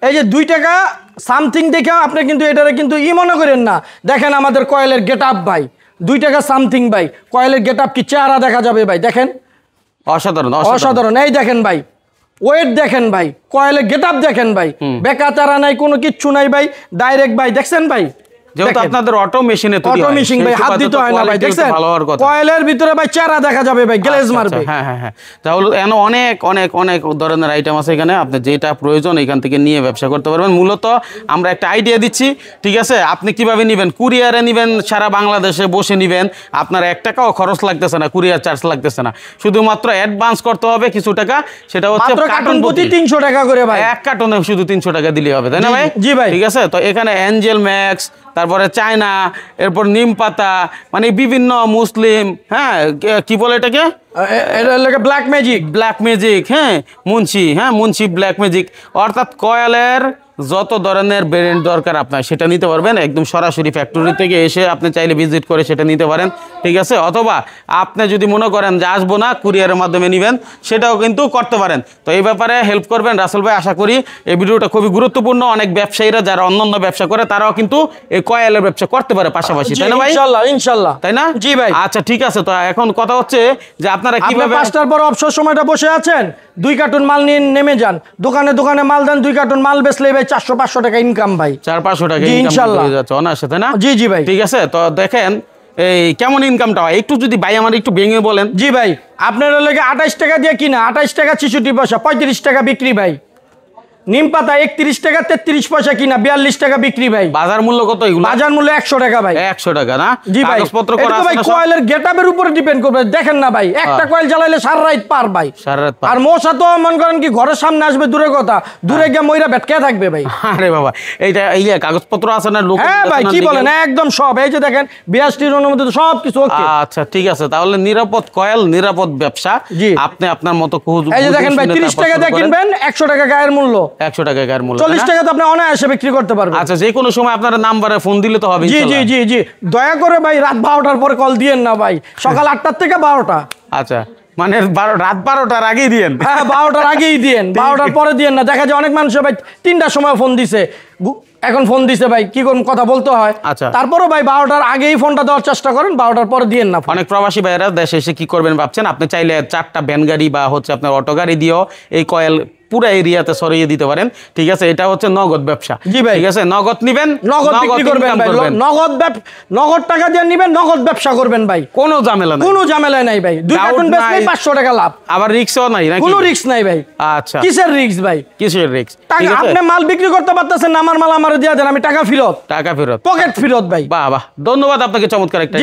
এই যে 2 টাকা সামথিং দেখে আপনি কিন্তু এটারে কিন্তু মনে করেন না। দেখেন আমাদের কয়েলের গেটআপ ভাই, 2 টাকা সামথিং ভাই, কয়েলের গেটআপ কি চেহারা দেখা যাবে ভাই, দেখেন অসাধারণ অসাধারণ। এই দেখেন ভাই, ওয়েট দেখেন ভাই, কয়েলের গেটআপ দেখেন ভাই, বেকা তারা নাই, কোনো কিচ্ছু নাই ভাই, ডাইরেক্ট ভাই, দেখছেন ভাই, যেহেতু আপনাদের অটো মেশিনে তৈরি হয়, অটো মেশিন ভাই, হাত দিতে হয় না ভাই, দেখছেন কয়েলের ভিতরে ভাই চেহারা দেখা যাবে ভাই, গ্লেজ মারবে। হ্যাঁ হ্যাঁ হ্যাঁ, তাহলে এখানে অনেক অনেক অনেক ধরনের আইটেম আছে। এখানে আপনি যেটা প্রয়োজন এখান থেকে নিয়ে ব্যবসা করতে পারবেন। মূলত আমরা একটা আইডিয়া দিচ্ছি, ঠিক আছে? আপনি কিভাবে নেবেন, কুরিয়ারে নেবেন, সারা বাংলাদেশে বসে নেবেন, আপনার 1 টাকাও খরচ লাগতেছে না, কুরিয়ার চার্জ লাগতেছে না, শুধুমাত্র অ্যাডভান্স করতে হবে কিছু টাকা, সেটা হচ্ছে কার্টন প্রতি 300 টাকা করে ভাই, এক কার্টনে শুধু 300 টাকা দিলেই হবে, তাই না ভাই? জি ভাই, ঠিক আছে। তো এখানে অ্যাঞ্জেল ম্যাক্স, তারপরে চায়না, এরপর নিম পাতা, মানে বিভিন্ন মুসলিম, হ্যাঁ কি বলে এটাকে, ব্ল্যাক ম্যাজিক, ব্ল্যাক ম্যাজিক, হ্যাঁ মুন্সি, হ্যাঁ মুন্সি ব্ল্যাক ম্যাজিক, অর্থাৎ কয়েলের যত ধরনের ব্র্যান্ড দরকার আপনার সেটা নিতে পারবেন একদম সরাসরি ফ্যাক্টরি থেকে এসে। আপনি চাইলে ভিজিট করে সেটা নিতে পারেন, ঠিক আছে? অথবা আপনি যদি মনে করেন যে আসবো না, কুরিয়ারের মাধ্যমে নেবেন, সেটাও কিন্তু করতে পারেন। তো এই ব্যাপারে হেল্প করবেন রাসেল ভাই, আশা করি এই ভিডিওটা খুবই গুরুত্বপূর্ণ। অনেক ব্যবসায়ীরা যারা অন্যান্য ব্যবসা করে তারাও কিন্তু এই কয়েলের ব্যবসা করতে পারে পাশাপাশি, তাই না ভাই? ইনশাআল্লাহ ইনশাআল্লাহ, তাই না? জি ভাই। আচ্ছা ঠিক আছে। তো এখন কথা হচ্ছে যে আপনারা কিভাবে 5টার পর অবসর সময়টা বসে আছেন, 2 কার্টন মাল নিয়ে নেমে যান, দোকানে দোকানে মাল দেন, 2 কার্টন মাল বেচলে ভাই 400-500 টাকা ইনকাম ভাই, 400-500 টাকা ইনকাম হয়ে যাচ্ছে অনায়াসে, তাই না? জি জি ভাই, ঠিক আছে। তো দেখেন এই কেমন ইনকামটা হয় একটু যদি ভাই আমার একটু ভেঙে বলেন। জি ভাই, আপনার লাগে 28 টাকা দিয়ে কিনা, 28 টাকা 66 পয়সা, 35 টাকা বিক্রি ভাই। নিম পাতা 31 টাকা 33 পয়সা কিনা, 42 টাকা বিক্রি ভাই। বাজার মূল্য কত এগুলো? বাজার মূল্য 100 টাকা ভাই। 100 টাকা না? জি ভাই, কাগজপত্র করা এটা আছে ভাই না? কয়েলের গেটআপের উপরে ডিপেন্ড করবে। দেখেন না ভাই, একটা কয়েল জ্বালাইলে সারা রাত পার ভাই, সারা রাত পার। আর মশা তো মনে করেন কি ঘরের সামনে আসবে দূরের কথা, দূরে গিয়ে মইরা বেটকে থাকবে ভাই। আরে বাবা, এইটা এই যে কাগজপত্র আছে না? লোক হ্যাঁ ভাই, কি বলেন, একদম সব। এই যে দেখেন 82 অনুমতি সব কিছু ওকে। আচ্ছা ঠিক আছে, তাহলে নিরাপদ কয়েল, নিরাপদ ব্যবসা। আপনি আপনার মতো এই যে দেখেন ভাই, 30 টাকা দিয়ে কিনবেন, 100 টাকা গায়ের মূল্য, 100 টাকা গায়ের মূল্য, 40 টাকা তো আপনি অনায়াসে বিক্রি করতে পারবেন। আচ্ছা, যে কোনো সময় আপনার নাম্বারে ফোন দিলে তো হবে। জি জি জি জি, দয়া করে ভাই রাত 12টার পরে কল দিয়েন না ভাই, সকাল 8টার থেকে 12টা। আচ্ছা, মানে রাত 12টার আগেই দিয়েন? হ্যাঁ, 12টার আগেই দিয়েন, 12টার পরে দিয়েন না। দেখা যায় অনেক মানুষ ভাই 3টার সময় ফোন দিছে, এখন ফোন দিছে ভাই, কি কোন কথা বলতে হয়। আচ্ছা, তারপরও ভাই 12টার আগেই ফোনটা দেওয়ার চেষ্টা করেন, 12টার পরে দিয়েন না। অনেক প্রবাসী ভাইরা দেশে এসে কি করবেন ভাবছেন, আপনি চাইলে 4টা ভ্যান গাড়ি বা হচ্ছে আপনার অটো গাড়ি দিয়েও এই কয়েল পুরো এরিয়াতে ছড়িয়ে দিতে পারেন, ঠিক আছে? এটা হচ্ছে নগদ ব্যবসা। জি ভাই, ঠিক আছে, নগদ নিবেন, নগদ বিক্রি করবেন ভাই, নগদ টাকা দিয়ে নিবেন, নগদ ব্যবসা করবেন ভাই, কোনো ঝামেলা নাই, কোনো ঝামেলা নাই ভাই। 2 কার্টন বেচলেই 500 টাকা লাভ, আবার রিস্কও নাই নাকি? কোনো রিস্ক নাই ভাই। আচ্ছা, কিসের রিস্ক ভাই? কিসের রিস্ক? আপনি মাল বিক্রি করতে পারতেছেন না, আমার মাল আমারে দিয়ে দেন, আমি টাকা ফেরত, টাকা ফেরত, পকেট ফেরত ভাই। বাহ বাহ, ধন্যবাদ আপনাকে, চমৎকার একটা